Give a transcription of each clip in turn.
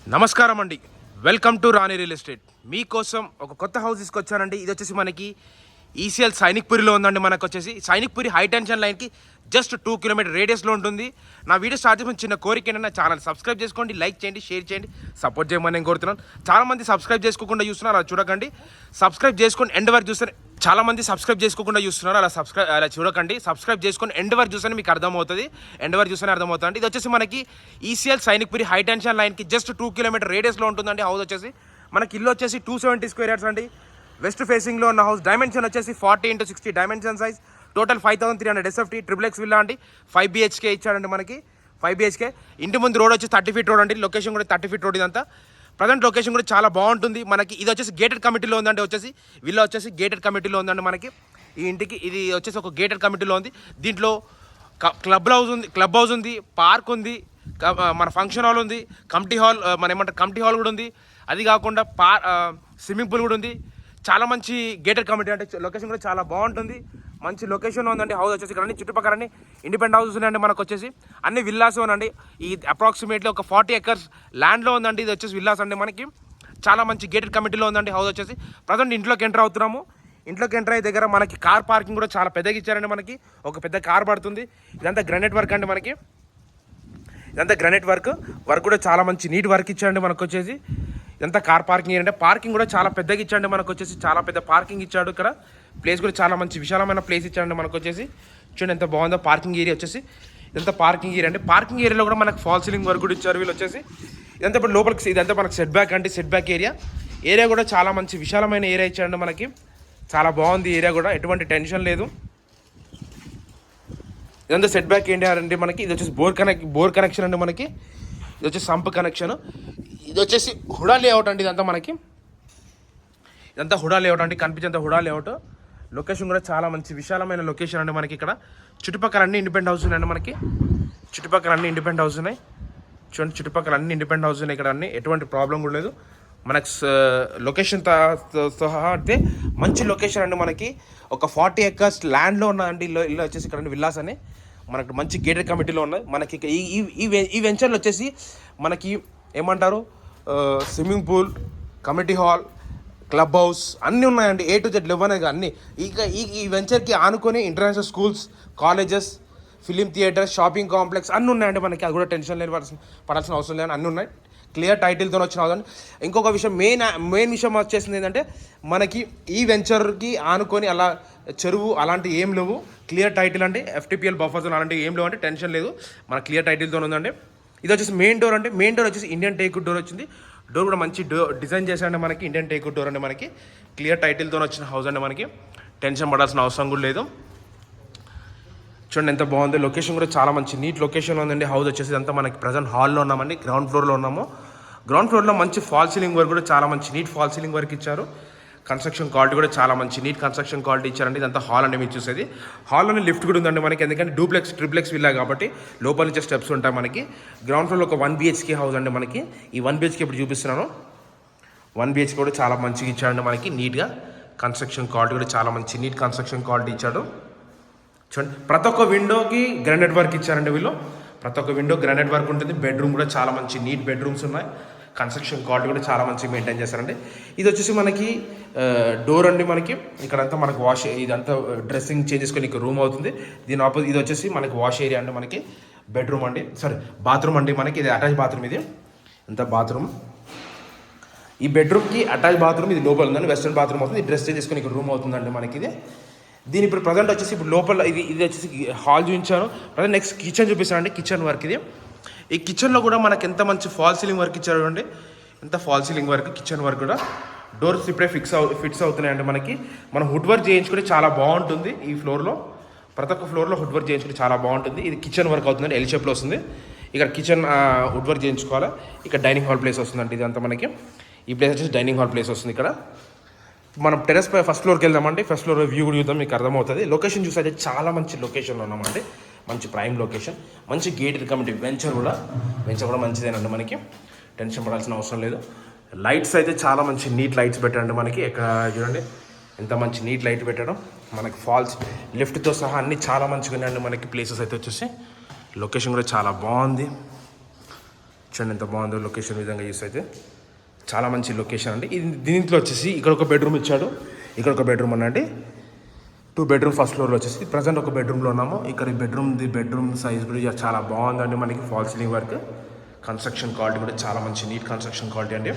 నమస్కారం అండి. Welcome to Rani real estate. మీకోసం ఒక కొత్త హౌస్ తీసుకొచ్చానండి. ఇది వచ్చేసి మనకి ఈసీఎల్ సైనిక్పురిలో ఉందండి. మనకు వచ్చేసి సైనిక్పురి హై టెన్షన్ లైన్కి జస్ట్ 2 కిలోమీటర్ రేడియస్లో ఉంటుంది. నా వీడియో స్టార్ట్ చేసిన చిన్న కోరిక ఏంటంటే నా ఛానల్ సబ్స్క్రైబ్ చేసుకోండి, లైక్ చేయండి, షేర్ చేయండి, సపోర్ట్ చేయమని నేను కోరుతున్నాను. చాలామంది సబ్స్క్రైబ్ చేసుకోకుండా చూస్తున్నారు, అలా చూడకండి. సబ్స్క్రైబ్ చేసుకొని ఎండ్ వరకు చూస్తే చాలామంది సబ్స్క్రైబ్ చేసుకోకుండా చూస్తున్నారు, అలా చూడకండి. సబ్స్క్రైబ్ చేసుకొని ఎండ్ వరకు చూస్తే మీకు అర్థమవుతుంది. ఎండ్ వరకు చూస్తేనే అర్థమవుతుంది. ఇది వచ్చేసి మనకి ఈసీఎల్ సైనిక్పురి హై టెన్షన్ లైన్కి జస్ట్ 2 కిలోమీటర్ రేడియస్లో ఉంటుందండి. హౌస్ వచ్చేసి మనకి ఇల్లు వచ్చేసి 270 స్క్వేర్ యార్డ్స్ అండి. వెస్ట్ ఫేసింగ్లో ఉన్న హౌస్. డైమెన్షన్ వచ్చేసి 40x60 dimension size. Total 5300 SFT triple villa అండి. 5 BHK ఇచ్చాడండి మనకి. 5 BHK. ఇంటి ముందు రోడ్ వచ్చి 30 ఫీట్ రోడ్ అండి. లొకేషన్ కూడా 30 ఫీట్ రోడ్. ఇదంతా ప్రజెంట్ లొకేషన్ కూడా చాలా బాగుంటుంది మనకి. ఇది వచ్చేసి గేటెడ్ కమిటీలో ఉందండి. వచ్చేసి విల్లా వచ్చేసి గేటెడ్ కమిటీలో ఉందండి మనకి. ఈ ఇంటికి ఇది వచ్చేసి ఒక గేటెడ్ కమిటీలో ఉంది. దీంట్లో క్లబ్ హౌస్ ఉంది, పార్క్ ఉంది, మన ఫంక్షన్ హాల్ ఉంది, కమిటీ హాల్ కమిటీ హాల్ కూడా ఉంది. అది కాకుండా స్విమ్మింగ్ పూల్ కూడా ఉంది. చాలా మంచి గేటెడ్ కమిటీ అంటే లొకేషన్ కూడా చాలా బాగుంటుంది. మంచి లొకేషన్ ఉందండి. హౌస్ వచ్చేసి ఇక్కడ అన్ని చుట్టుపక్కల అన్ని ఇండిపెండెంట్ హౌసెస్ ఉన్నాయండి. మనకు వచ్చేసి అన్ని విల్లాస్ ఉందండి. ఈ అప్రాక్సిమేట్లీ ఒక 40 acres ల్యాండ్లో ఉందండి. ఇది వచ్చేసి విల్లాస్ అండి మనకి. చాలా మంచి గేటెడ్ కమిటీలో ఉందండి హౌస్ వచ్చేసి. ప్రజెంట్ ఇంట్లోకి ఎంటర్ అవుతున్నాము. ఇంట్లోకి ఎంటర్ అయ్యే దగ్గర మనకి కార్ పార్కింగ్ కూడా చాలా పెద్దగా ఇచ్చారండి మనకి. ఒక పెద్ద కార్ పడుతుంది. ఇదంతా గ్రానైట్ వర్క్ అండి మనకి. ఇదంతా గ్రానైట్ వర్క్ కూడా చాలా మంచి నీట్ వర్క్ ఇచ్చారండి మనకు వచ్చేసి. ఇదంతా కార్ పార్కింగ్ అంటే పార్కింగ్ కూడా చాలా పెద్దగా ఇచ్చాడు మనకు వచ్చేసి. చాలా పెద్ద పార్కింగ్ ఇచ్చాడు. ఇక్కడ ప్లేస్ కూడా చాలా మంచి విశాలమైన ప్లేస్ ఇచ్చాడు మనకు వచ్చేసి. చూడండి ఎంత బాగుందో పార్కింగ్ ఏరియా వచ్చేసి. ఇదంతా పార్కింగ్ ఏరియా అంటే పార్కింగ్ ఏరియాలో కూడా మనకు ఫాల్ సీలింగ్ వర్క్ కూడా ఇచ్చారు వీళ్ళు వచ్చేసి. ఇదంతా ఇప్పుడు లోపలికి ఇదంతా మనకు సెట్ బ్యాక్ అంటే సెట్ బ్యాక్ ఏరియా కూడా చాలా మంచి విశాలమైన ఏరియా ఇచ్చాడు మనకి. చాలా బాగుంది ఏరియా కూడా, ఎటువంటి టెన్షన్ లేదు. ఇదంతా సెట్ బ్యాక్ ఏంటి అంటే మనకి ఇది వచ్చేసి బోర్ కనెక్షన్ అండి మనకి. ఇది వచ్చేసి సంప్ కనెక్షన్. ఇది వచ్చేసి హుడా లేఅవుట్ అండి. ఇదంతా మనకి ఇదంతా హుడా లేఅవుట్ అండి. కనిపించేంత హుడా లేఅవుట్. లొకేషన్ కూడా చాలా మంచి విశాలమైన లొకేషన్ అండి మనకి. ఇక్కడ చుట్టుపక్కల అన్ని ఇండిపెండెంట్ హౌస్ ఉన్నాయండి మనకి. చుట్టుపక్కల అన్ని ఇండిపెండెంట్ హౌస్ ఉన్నాయి. చూడండి చుట్టుపక్కల అన్ని ఇండిపెండెంట్ హౌస్ ఉన్నాయి. ఇక్కడ అన్ని ఎటువంటి ప్రాబ్లం కూడా లేదు మనకు. లొకేషన్ సహా అంటే మంచి లొకేషన్ అండి మనకి. ఒక 40 acres ల్యాండ్లో ఉన్న అండి ఇల్లు వచ్చేసి ఇక్కడ విల్లాస్ అని మనకు మంచి గేటెడ్ కమిటీలో ఉన్నాయి మనకి. ఈ వెంచర్లు వచ్చేసి మనకి ఏమంటారు, swimming pool, committee hall, club house అన్నీ ఉన్నాయండి. A to Z లేవనేది అన్నీ. ఈ వెంచర్కి ఆనుకొని international schools, colleges, film theatre, shopping complex అన్నీ ఉన్నాయండి మనకి. అది కూడా టెన్షన్ లేని పడాల్సిన అవసరం లేని అన్నీ ఉన్నాయి. క్లియర్ టైటిల్తో వచ్చిన అవసరం. ఇంకొక విషయం మెయిన్ విషయం వచ్చేసింది ఏంటంటే మనకి ఈ వెంచర్కి ఆనుకొని అలా చెరువు అలాంటివి ఏం లేవు. క్లియర్ టైటిల్ అంటే FTPL బఫర్ జోన్ అలాంటివి ఏం లేవు అంటే టెన్షన్ లేదు. మన క్లియర్ టైటిల్తో ఉందండి. ఇది వచ్చేసి మెయిన్ డోర్ వచ్చేసి ఇండియన్ టేక్వుడ్ డోర్ వచ్చింది. డోర్ కూడా మంచి డిజైన్ చేశాడండి మనకి. ఇండియన్ టేక్వుడ్ డోర్ అండి మనకి. క్లియర్ టైటిల్తో వచ్చిన హౌస్ అండి మనకి. టెన్షన్ పడాల్సిన అవసరం కూడా లేదు. చూడండి ఎంత బాగుంది. లొకేషన్ కూడా చాలా మంచి నీట్ లొకేషన్లో ఉందండి. హౌస్ వచ్చేసి అంతా మనకి ప్రజెంట్ హాల్లో ఉన్నామండి. గ్రౌండ్ ఫ్లోర్లో ఉన్నాము. గ్రౌండ్ ఫ్లోర్లో మంచి ఫాల్ సీలింగ్ వర్క్ కూడా చాలా మంచి నీట్ ఫాల్ సీలింగ్ వర్క్ ఇచ్చారు. కన్స్ట్రక్షన్ క్వాలిటీ కూడా చాలా మంచి నీట్ కన్స్ట్రక్షన్ క్వాలిటీ ఇచ్చారండి. ఇదంతా హాల్ అండి మీరు చూసేది. హాల్లోనే లిఫ్ట్ కూడా ఉందండి మనకి. ఎందుకంటే ట్రిప్లెక్స్ విల్లా కాబట్టి లోపల నుంచి స్టెప్స్ ఉంటాయి మనకి. గ్రౌండ్ ఫ్లోర్లో ఒక 1 BHK హౌస్ అండి మనకి. ఈ 1 BHK ఇప్పుడు చూపిస్తున్నాను. 1 BHK కూడా చాలా మంచిగా ఇచ్చాడండి మనకి. నీట్గా కన్స్ట్రక్షన్ క్వాలిటీ కూడా చాలా మంచి నీట్ కన్స్ట్రక్షన్ క్వాలిటీ ఇచ్చాడు. చూడండి ప్రతి ఒక్క విండోకి గ్రానైట్ వర్క్ ఇచ్చారండి వీళ్ళు. ప్రతి ఒక్క విండో గ్రానైట్ వర్క్ ఉంటుంది. బెడ్రూమ్ కూడా చాలా మంచి నీట్ బెడ్రూమ్స్ ఉన్నాయి. కన్స్ట్రక్షన్ క్వాలిటీ కూడా చాలా మంచిగా మెయింటైన్ చేస్తారండి. ఇది వచ్చేసి మనకి డోర్ అండి మనకి. ఇక్కడంతా మనకు ఇదంతా డ్రెస్సింగ్ చేంజ్ చేసుకొని రూమ్ అవుతుంది. దీని ఆపోజిట్ ఇది వచ్చేసి మనకి వాష్ ఏరియా అండి మనకి. బెడ్రూమ్ అండి, బాత్రూమ్ అండి మనకి. ఇది అటాచ్ బాత్రూమ్. ఇది ఎంత బాత్రూమ్. ఈ బెడ్రూమ్కి అటాచ్ బాత్రూమ్ ఇది లోపల ఉందండి. వెస్టర్న్ బాత్రూమ్ అవుతుంది. డ్రెస్ చేంజ్ చేసుకొని రూమ్ అవుతుందండి మనకి. ఇది దీని ఇప్పుడు ప్రజెంట్ వచ్చేసి ఇప్పుడు లోపల ఇది వచ్చేసి హాల్ చూపించాను. ప్రజెంట్ నెక్స్ట్ కిచెన్ చూపిస్తానండి. కిచెన్ వర్క్ ఇది. ఈ కిచెన్లో కూడా మనకి ఎంత మంచి ఫాల్ సీలింగ్ వర్క్ ఇచ్చారు అండి. ఎంత fall ceiling work. Kitchen work కూడా డోర్స్ ఇప్పుడే ఫిట్స్ అవుతున్నాయండి మనకి. మనం వుడ్ వర్క్ చేయించుకుంటే చాలా బాగుంటుంది. ఈ ఫ్లోర్లో ప్రతి ఒక్క ఫ్లోర్లో వుడ్ వర్క్ చేయించుకుంటే చాలా బాగుంటుంది. ఇది కిచెన్ వర్క్ అవుతుందండి. L షేప్లో వస్తుంది. ఇక్కడ కిచెన్ వుడ్ వర్క్ చేయించుకోవాలి. ఇక్కడ డైనింగ్ హాల్ ప్లేస్ వస్తుందండి. ఇదంతా మనకి ఈ ప్లేస్ వచ్చేసి డైనింగ్ హాల్ ప్లేస్ వస్తుంది. ఇక్కడ మనం టెరెస్ పై ఫస్ట్ ఫ్లోర్కి వెళ్దామండి. ఫస్ట్ ఫ్లోర్ వ్యూ కూడా చూద్దాం, మీకు అర్థమవుతుంది. లొకేషన్ చూస్తే చాలా మంచి లొకేషన్లో ఉన్నామండి. మంచి ప్రైమ్ లొకేషన్, మంచి గేటెడ్ కమిటీ. వెంచర్ కూడా మంచిదేనండి మనకి. టెన్షన్ పడాల్సిన అవసరం లేదు. లైట్స్ అయితే చాలా మంచి నీట్ లైట్స్ పెట్టండి మనకి. ఇక్కడ చూడండి ఎంత మంచి నీట్ లైట్ పెట్టడం మనకి. ఫాల్స్ లిఫ్ట్తో సహా అన్నీ చాలా మంచిగా ఉన్నాయండి మనకి. ప్లేసెస్ అయితే వచ్చేసి లొకేషన్ కూడా చాలా బాగుంది. చూడండి ఎంత బాగుందో లొకేషన్ విధంగా యూస్ అయితే చాలా మంచి లొకేషన్ అండి. ఇది దీంట్లో వచ్చేసి ఇక్కడ ఒక బెడ్రూమ్ ఇచ్చాడు, ఇక్కడ ఒక బెడ్రూమ్ అనండి. 2 బెడ్రూమ్ ఫస్ట్ ఫ్లోర్లో వచ్చేసి ప్రజెంట్ ఒక బెడ్రూమ్లో ఉన్నాము. ఇక్కడ ఈ బెడ్రూమ్ సైజ్ కూడా చాలా బాగుందండి. మనకి fall ceiling work, construction quality కూడా చాలా మంచి నీట్ కన్స్ట్రక్షన్ క్వాలిటీ అండి.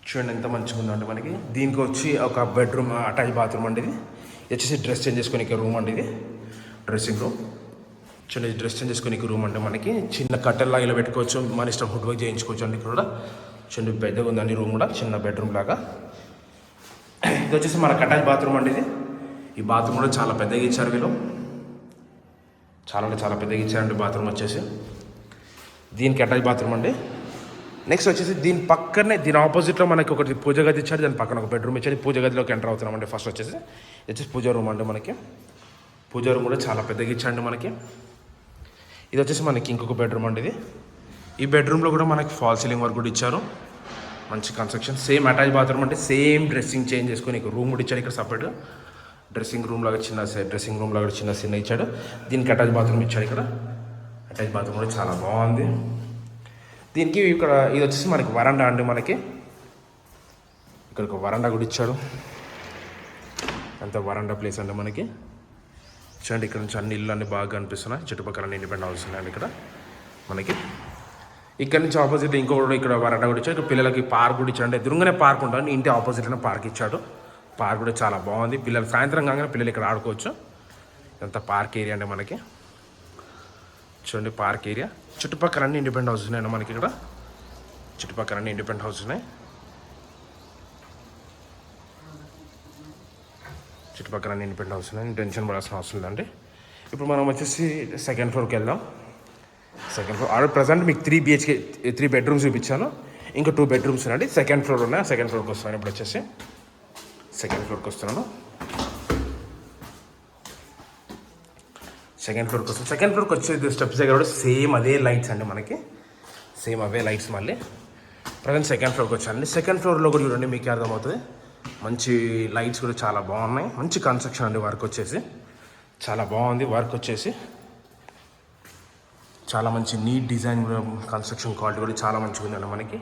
చూడండి ఎంత మంచిగా ఉందండి. మనకి దీనికి వచ్చి ఒక బెడ్రూమ్ అటాచ్ బాత్రూమ్ అండి. ఇది వచ్చేసి డ్రెస్ చేంజ్ చేసుకునే రూమ్ అండి. ఇది డ్రెస్సింగ్ రూమ్. చూడండి డ్రెస్ చేంజ్ చేసుకునే రూమ్ అంటే మనకి చిన్న కట్టెల్లా ఇలా పెట్టుకోవచ్చు, మన ఇష్టం ఫుడ్ వర్క్ చేయించుకోవచ్చు అండి. ఇక్కడ కూడా చూడండి పెద్దగా ఉందండి రూమ్ కూడా, చిన్న బెడ్రూమ్ లాగా. ఇది వచ్చేసి మనకు అటాచ్ బాత్రూమ్ అండి. ఇది ఈ బాత్రూమ్ కూడా చాలా పెద్దగా ఇచ్చారు వీళ్ళు, చాలా అంటే చాలా పెద్దగా ఇచ్చారండి బాత్రూమ్ వచ్చేసి. దీనికి అటాచ్ బాత్రూమ్ అండి. నెక్స్ట్ వచ్చేసి దీని పక్కనే దీని ఆపోజిట్లో మనకి ఒకటి పూజ గది ఇచ్చాడు, దాని పక్కన ఒక బెడ్రూమ్ ఇచ్చాడు. పూజ గదిలోకి ఎంటర్ అవుతున్నామండి. ఫస్ట్ వచ్చేసి పూజ రూమ్ అండి. మనకి పూజ రూమ్ కూడా చాలా పెద్దగా ఇచ్చాడండి మనకి. ఇది వచ్చేసి మనకి ఇంకొక బెడ్రూమ్ అండి. ఇది ఈ బెడ్రూమ్లో కూడా మనకి ఫాల్ సీలింగ్ వర్క్ కూడా ఇచ్చారు, మంచి కన్స్ట్రక్షన్. సేమ్ అటాచ్ బాత్రూమ్ అంటే సేమ్ డ్రెస్సింగ్ చేంజ్ చేసుకొని ఇక్కడ రూమ్ కూడా ఇచ్చాడు. ఇక్కడ సపరేట్గా డ్రెస్సింగ్ రూమ్ లాగా డ్రెస్సింగ్ రూమ్ లాగా చిన్న ఇచ్చాడు. దీనికి అటాచ్ బాత్రూమ్ ఇచ్చాడు. ఇక్కడ అటాచ్ బాత్రూమ్ కూడా చాలా బాగుంది. దీనికి ఇక్కడ ఇది వచ్చేసి మనకి వరండా అండి. మనకి ఇక్కడ ఒక వరండా కూడా ఇచ్చాడు. అంత వరండా ప్లేస్ అండి మనకి. చూడండి ఇక్కడ నుంచి అన్ని ఇల్లు అన్ని బాగా కనిపిస్తున్నాయి, చుట్టుపక్కల అన్ని ఇండిపెండెంట్ హౌస్ ఉన్నాయండి. ఇక్కడ మనకి ఇక్కడ నుంచి ఆపోజిట్ ఇంకొకటి ఇక్కడ వరండా కూడా ఇచ్చాడు. ఇక్కడ పిల్లలకి పార్క్ కూడా ఇచ్చాడు. ఎదురుగానే పార్క్ ఉంటుంది, ఇంటి ఆపోజిట్లోనే పార్క్ ఇచ్చాడు. పార్క్ కూడా చాలా బాగుంది. పిల్లలు సాయంత్రం కాగానే పిల్లలు ఇక్కడ ఆడుకోవచ్చు. ఇదంతా పార్క్ ఏరియా అండి మనకి. చూడండి పార్క్ ఏరియా. చుట్టుపక్కల అన్ని ఇండిపెండెంట్ హౌస్ ఉన్నాయండి మనకి. ఇక్కడ చుట్టుపక్కల అన్ని ఇండిపెండెంట్ హౌస్ ఉన్నాయి. చుట్టుపక్కల అన్ని ఇండిపెండెంట్ హౌస్ ఉన్నాయి, టెన్షన్ పడాల్సిన అవసరం లేదండి. ఇప్పుడు మనం వచ్చేసి సెకండ్ ఫ్లోర్కి వెళ్దాం. సెకండ్ ఫ్లోర్ ఆల్రెడీ ప్రజెంట్ మీకు 3 BHK 3 బెడ్రూమ్స్ చూపించాను, ఇంకా 2 బెడ్రూమ్స్ ఉన్నాయండి. సెకండ్ ఫ్లోర్ ఉన్నాయి. సెకండ్ ఫ్లోర్కి వస్తున్నాను. ఇప్పుడు వచ్చేసి సెకండ్ ఫ్లోర్కి వస్తున్నాను. సెకండ్ ఫ్లోర్కి వచ్చేది స్టెప్స్ దగ్గర కూడా సేమ్ అదే లైట్స్ అండి మనకి. సేమ్ అవే లైట్స్ మళ్ళీ. ప్రజెంట్ సెకండ్ ఫ్లోర్కి వచ్చానండి. సెకండ్ ఫ్లోర్లో కూడా చూడండి మీకు అర్థమవుతుంది. మంచి లైట్స్ కూడా చాలా బాగున్నాయి. మంచి కన్స్ట్రక్షన్ అండి. వర్క్ వచ్చేసి చాలా బాగుంది. వర్క్ వచ్చేసి చాలా మంచి నీట్ డిజైన్ కూడా, కన్స్ట్రక్షన్ క్వాలిటీ కూడా చాలా మంచిగా ఉందండి మనకి.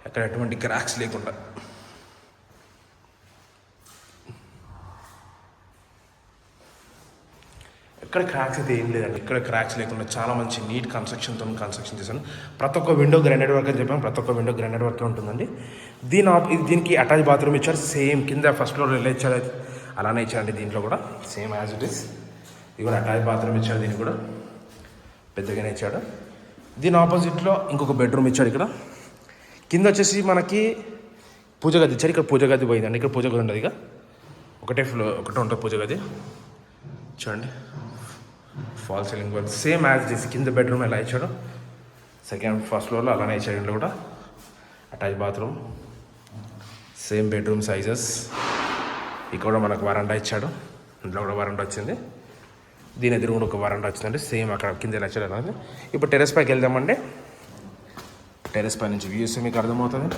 ఎక్కడ ఎటువంటి క్రాక్స్ లేకుండా. ఇక్కడ క్రాక్స్ అయితే ఏం లేదండి. ఇక్కడ క్రాక్స్ లేకుండా చాలా మంచి నీట్ కన్స్ట్రక్షన్ చేశాను. ప్రతి ఒక్క విండో గ్రానైట్ వర్క్ అని చెప్పాను. ప్రతి ఒక్క విండో గ్రానైట్ వర్క్ ఉంటుందండి. దీనికి అటాచ్ బాత్రూమ్ ఇచ్చారు. సేమ్ కింద ఫస్ట్ ఫ్లోర్ ఎలా ఇచ్చారు అలానే ఇచ్చారండి. దీంట్లో కూడా సేమ్ యాజ్ ఇట్ ఈస్. ఇది కూడా అటాచ్ బాత్రూమ్ ఇచ్చాడు. దీనికి కూడా పెద్దగానే ఇచ్చాడు. దీని ఆపోజిట్లో ఇంకొక బెడ్రూమ్ ఇచ్చాడు. ఇక్కడ కింద వచ్చేసి మనకి పూజ గది ఇచ్చారు. ఇక్కడ పూజ గది పోయిందండి. ఇక్కడ పూజ గది ఉండదు. ఇక ఒకటే ఉంటుంది పూజ గది. చూడండి fall ceiling work same as it is. కింద బెడ్రూమ్ ఎలా ఇచ్చాడు ఫస్ట్ ఫ్లోర్లో అలానే ఇచ్చాడు. ఇంట్లో కూడా attach bathroom, same bedroom sizes. ఇక్కడ కూడా మనకు వరండా ఇచ్చాడు. ఇంట్లో కూడా వరండా వచ్చింది. దీని ఎదురు కూడా ఒక వరండా వచ్చిందండి. సేమ్ అక్కడ కింద ఎలా ఇచ్చాడు అనేది. ఇప్పుడు టెరెస్ పైకి వెళ్దామండి. టెరెస్ పై నుంచి వ్యూస్ మీకు అర్థమవుతుంది.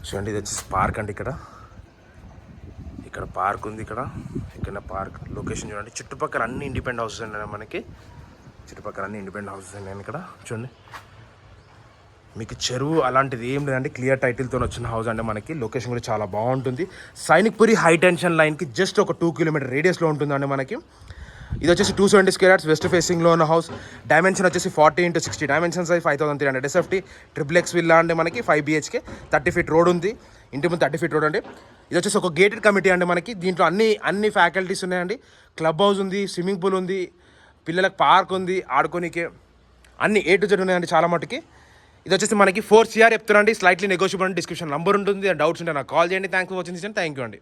చూడండి ఇది వచ్చేసి పార్క్ అండి. ఇక్కడ పార్క్ ఉంది. ఇక్కడ పార్క్ లొకేషన్ చూడండి. చుట్టుపక్కల అన్ని ఇండిపెండెంట్ హౌసెస్ ఉన్నాయి మనకి. చుట్టుపక్కల అన్ని ఇండిపెండెంట్ హౌసెస్ ఉన్నాయి. ఇక్కడ చూడండి మీకు చెరువు అలాంటిది ఏం లేదండి. క్లియర్ టైటిల్తో వచ్చిన హౌస్ అంటే మనకి. లొకేషన్ కూడా చాలా బాగుంటుంది. సైనిక్పురి హై టెన్షన్ లైన్కి జస్ట్ ఒక 2 కిలోమీటర్ రేడియస్లో ఉంటుందండి మనకి. ఇది వచ్చేసి 270 స్క్వేర్ యార్డ్స్ వెస్ట్ ఫేసింగ్లో ఉన్న హౌస్. డైమెన్షన్ వచ్చేసి 40x60 dimension size 5300 SFT XXX villa అండి మనకి. 5 BHK 30 ఫీట్ రోడ్ ఉంది. ఇంటి ముందు 30 ఫీట్ రోడ్ అండి. ఇది వచ్చేసి ఒక గేటెడ్ కమిటీ అండి మనకి. దీంట్లో అన్ని ఫ్యాకల్టీస్ ఉన్నాయండి. క్లబ్ హౌస్ ఉంది, స్విమ్మింగ్ పూల్ ఉంది, పిల్లలకు పార్క్ ఉంది, ఆడుకోనికే అన్ని A to Z ఉన్నాయండి చాలా మటుకి. ఇది వచ్చేసి మనకి 4 CR చెప్తున్నాండి. Slightly negotiable. డిస్క్రిప్షన్ నంబర్ ఉంటుంది. డౌట్స్ ఉంటే నాకు కాల్ చేయండి. Thanks for watching. Thank you అండి.